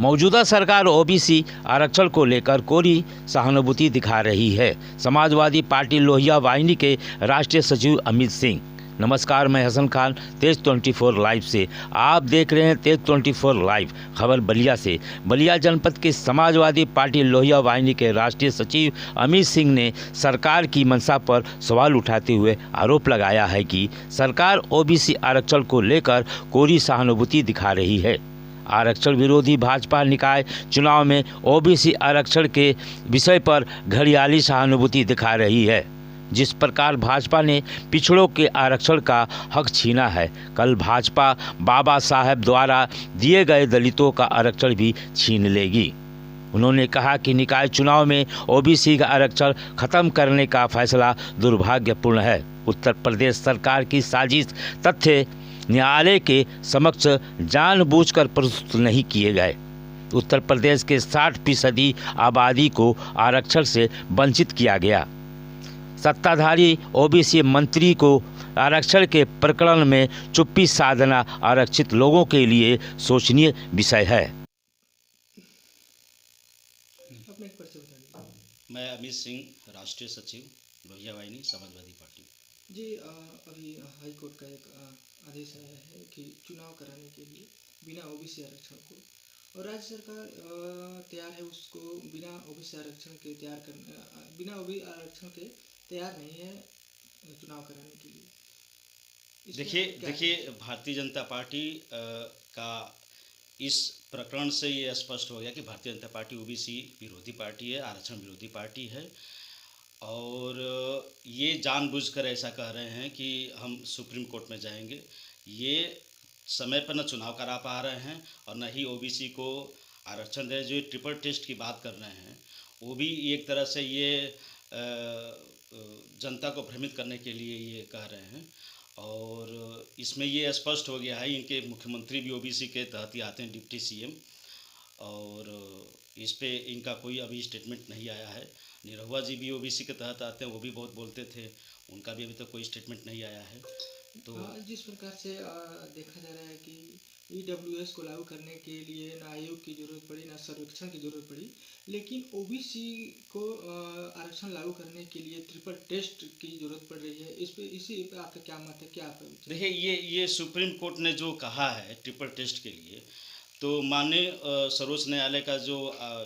मौजूदा सरकार ओबीसी आरक्षण को लेकर कोरी सहानुभूति दिखा रही है। समाजवादी पार्टी लोहिया वाहिनी के राष्ट्रीय सचिव अमित सिंह। नमस्कार, मैं हसन खान, तेज 24 लाइव से आप देख रहे हैं तेज 24 लाइव। खबर बलिया से। बलिया जनपद के समाजवादी पार्टी लोहिया वाहिनी के राष्ट्रीय सचिव अमित सिंह ने सरकार की मंशा पर सवाल उठाते हुए आरोप लगाया है कि सरकार ओबीसी आरक्षण को लेकर कोरी सहानुभूति दिखा रही है। आरक्षण विरोधी भाजपा निकाय चुनाव में ओबीसी आरक्षण के विषय पर घड़ियाली सहानुभूति दिखा रही है। जिस प्रकार भाजपा ने पिछड़ों के आरक्षण का हक छीना है, कल भाजपा बाबा साहेब द्वारा दिए गए दलितों का आरक्षण भी छीन लेगी। उन्होंने कहा कि निकाय चुनाव में ओबीसी का आरक्षण खत्म करने का फैसला दुर्भाग्यपूर्ण है। उत्तर प्रदेश सरकार की साजिश तथ्य न्यायालय के समक्ष जानबूझकर प्रस्तुत नहीं किए गए। उत्तर प्रदेश के 60% आबादी को आरक्षण से वंचित किया गया। सत्ताधारी ओबीसी मंत्री को आरक्षण के प्रकरण में चुप्पी साधना आरक्षित लोगों के लिए शोचनीय विषय है। मैं अमित सिंह, राष्ट्रीय सचिव लोहिया वाहिनी समाजवादी पार्टी। जी, अभी हाई कोर्ट का एक आदेश आया है कि चुनाव कराने के लिए बिना ओबीसी आरक्षण को, और राज्य सरकार तैयार है उसको बिना ओबीसी आरक्षण के बिना ओबीसी आरक्षण के तैयार नहीं है चुनाव कराने के लिए। देखिए भारतीय जनता पार्टी का इस प्रकरण से ये स्पष्ट हो गया कि भारतीय जनता पार्टी ओबीसी विरोधी पार्टी है, आरक्षण विरोधी पार्टी है, और ये जानबूझकर ऐसा कह रहे हैं कि हम सुप्रीम कोर्ट में जाएंगे। ये समय पर न चुनाव करा पा रहे हैं और न ही ओबीसी को आरक्षण दे। जो ट्रिपल टेस्ट की बात कर रहे हैं वो भी एक तरह से ये जनता को भ्रमित करने के लिए ये कह रहे हैं, और इसमें ये स्पष्ट हो गया है इनके मुख्यमंत्री भी ओबीसी के तहत ही आते हैं, डिप्टी सीएम, और इस पे इनका कोई अभी स्टेटमेंट नहीं आया है। निरहुआ जी भी ओबीसी के तहत आते हैं, वो भी बहुत बोलते थे, उनका भी अभी तक कोई स्टेटमेंट नहीं आया है। तो जिस प्रकार से देखा जा रहा है कि ईडब्ल्यूएस को लागू करने के लिए ना आयोग की जरूरत पड़ी ना सर्वेक्षण की जरूरत पड़ी, लेकिन ओबीसी को आरक्षण लागू करने के लिए ट्रिपल टेस्ट की जरूरत पड़ रही है। इसी पे आपका क्या मत है, क्या आपका विचार? देखिए, ये सुप्रीम कोर्ट ने जो कहा है ट्रिपल टेस्ट के लिए, तो माननीय सर्वोच्च न्यायालय का जो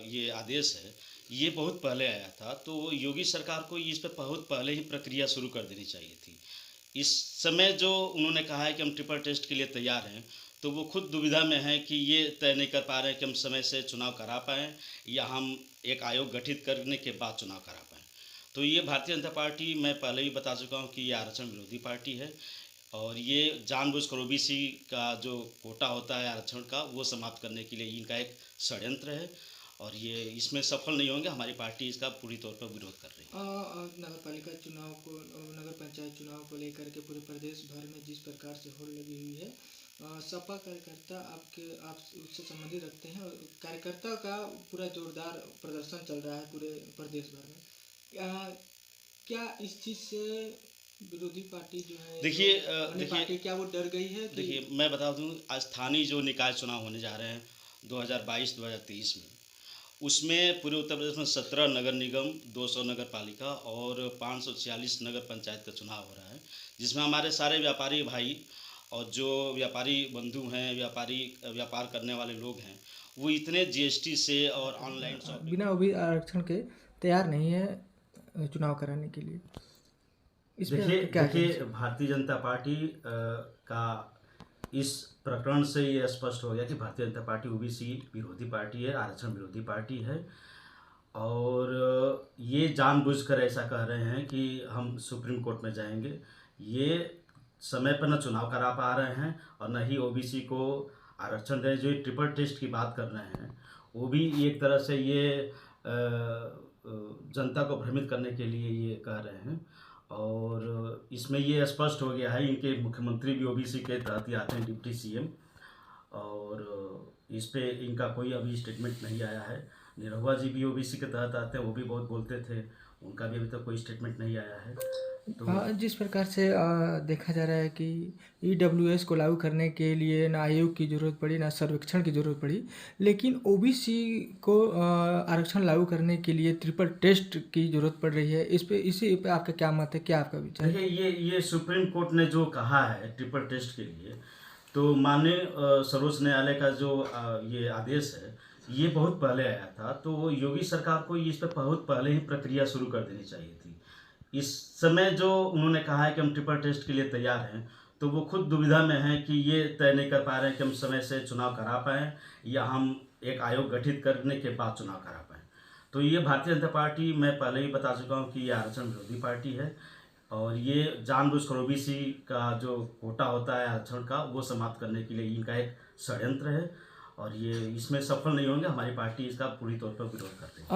ये आदेश है ये बहुत पहले आया था, तो योगी सरकार को इस पर बहुत पहले ही प्रक्रिया शुरू कर देनी चाहिए थी। इस समय जो उन्होंने कहा है कि हम ट्रिपल टेस्ट के लिए तैयार हैं, तो वो खुद दुविधा में है कि ये तय नहीं कर पा रहे हैं कि हम समय से चुनाव करा पाएँ या हम एक आयोग गठित करने के बाद चुनाव करा पाएँ। तो ये भारतीय जनता पार्टी, मैं पहले भी बता चुका हूँ कि ये आरक्षण विरोधी पार्टी है, और ये जानबूझकर ओबीसी का जो कोटा होता है आरक्षण का, वो समाप्त करने के लिए इनका एक षड्यंत्र है, और ये इसमें सफल नहीं होंगे। हमारी पार्टी इसका पूरी तौर पर विरोध कर रही है। नगर पालिका चुनाव को, नगर पंचायत चुनाव को लेकर के पूरे प्रदेश भर में जिस प्रकार से होड़ लगी हुई है, सपा कार्यकर्ता आप उससे संबंधित रखते हैं, और कार्यकर्ता का पूरा जोरदार प्रदर्शन चल रहा है पूरे प्रदेश भर में। क्या इस चीज़ से विरोधी पार्टी जो है, देखिए क्या वो डर गई है? देखिए, मैं बता दूं, स्थानीय जो निकाय चुनाव होने जा रहे हैं 2022-2023 में, उसमें पूरे उत्तर प्रदेश में 17 नगर निगम, 200 नगर पालिका और 546 नगर पंचायत का चुनाव हो रहा है, जिसमें हमारे सारे व्यापारी भाई और जो व्यापारी बंधु हैं, व्यापार करने वाले लोग हैं, वो इतने जीएसटी से और ऑनलाइन शॉपिंग बिना ओबीसी आरक्षण के तैयार नहीं है चुनाव कराने के लिए। देखिए भारतीय जनता पार्टी का इस प्रकरण से ये स्पष्ट हो गया कि भारतीय जनता पार्टी ओबीसी विरोधी पार्टी है, आरक्षण विरोधी पार्टी है, और ये जानबूझकर ऐसा कह रहे हैं कि हम सुप्रीम कोर्ट में जाएंगे। ये समय पर न चुनाव करा पा रहे हैं और न ही ओबीसी को आरक्षण दें। जो ट्रिपल टेस्ट की बात कर रहे हैं वो भी एक तरह से ये जनता को भ्रमित करने के लिए ये कह रहे हैं, और इसमें ये स्पष्ट हो गया है इनके मुख्यमंत्री भी ओबीसी के तहत ही आते हैं, डिप्टी सीएम, और इस पे इनका कोई अभी स्टेटमेंट नहीं आया है। निरहुआ जी भी ओबीसी के तहत आते हैं, वो भी बहुत बोलते थे, उनका भी अभी तक कोई स्टेटमेंट नहीं आया है। जिस प्रकार से देखा जा रहा है कि ईडब्ल्यूएस को लागू करने के लिए ना आयोग की ज़रूरत पड़ी ना सर्वेक्षण की ज़रूरत पड़ी, लेकिन ओबीसी को आरक्षण लागू करने के लिए ट्रिपल टेस्ट की ज़रूरत पड़ रही है। इसी पे आपका क्या मत है, क्या आपका विचार है? देखिए, ये सुप्रीम कोर्ट ने जो कहा है ट्रिपल टेस्ट के लिए, तो माननीय सर्वोच्च न्यायालय का जो ये आदेश है, ये बहुत पहले आया था। तो योगी सरकार को इस पर बहुत पहले ही प्रक्रिया शुरू कर देनी चाहिए थी। इस समय जो उन्होंने कहा है कि हम ट्रिपल टेस्ट के लिए तैयार हैं, तो वो खुद दुविधा में हैं कि ये तय नहीं कर पा रहे हैं कि हम समय से चुनाव करा पाएँ या हम एक आयोग गठित करने के बाद चुनाव करा पाएँ। तो ये भारतीय जनता पार्टी, मैं पहले ही बता चुका हूँ कि ये आरक्षण विरोधी पार्टी है और ये जानबूझकर ओबीसी का जो कोटा होता है आरक्षण का, वो समाप्त करने के लिए इनका एक षड्यंत्र है और ये इसमें सफल नहीं होंगे। हमारी पार्टी इसका पूरी तौर पर विरोध करती है।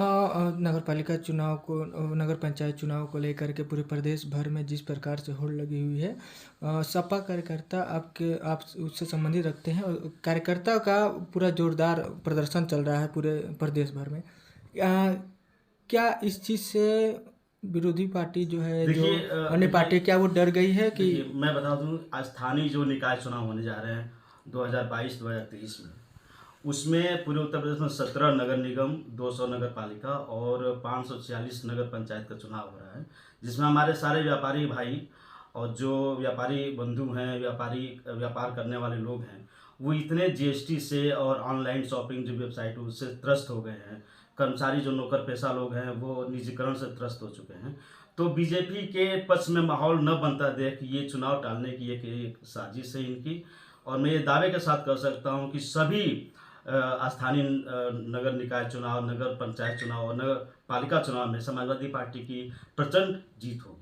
नगर पंचायत चुनाव को लेकर के पूरे प्रदेश भर में जिस प्रकार से होड़ लगी हुई है, सपा कार्यकर्ता आप उससे संबंधित रखते हैं और कार्यकर्ता का पूरा जोरदार प्रदर्शन चल रहा है पूरे प्रदेश भर में। क्या इस चीज़ से विरोधी पार्टी जो है, जो देखिए, अन्य पार्टी, क्या वो डर गई है कि देखिए, मैं बता दूं, स्थानीय जो निकाय चुनाव होने जा रहे हैं 2022-2023 में, उसमें पूरे उत्तर प्रदेश में 17 नगर निगम, 200 नगर पालिका और 546 नगर पंचायत का चुनाव हो रहा है, जिसमें हमारे सारे व्यापारी भाई और जो व्यापारी बंधु हैं, व्यापार करने वाले लोग हैं, वो इतने जीएसटी से और ऑनलाइन शॉपिंग जो वेबसाइट है उससे त्रस्त हो गए हैं। कर्मचारी जो नौकर पेशा लोग हैं वो निजीकरण से त्रस्त हो चुके हैं। तो बीजेपी के पक्ष में माहौल न बनता देख ये चुनाव टालने की एक साजिश है इनकी। और मैं ये दावे के साथ कर सकता हूँ कि सभी स्थानीय नगर निकाय चुनाव, नगर पंचायत चुनाव और नगर पालिका चुनाव में समाजवादी पार्टी की प्रचंड जीत होगी।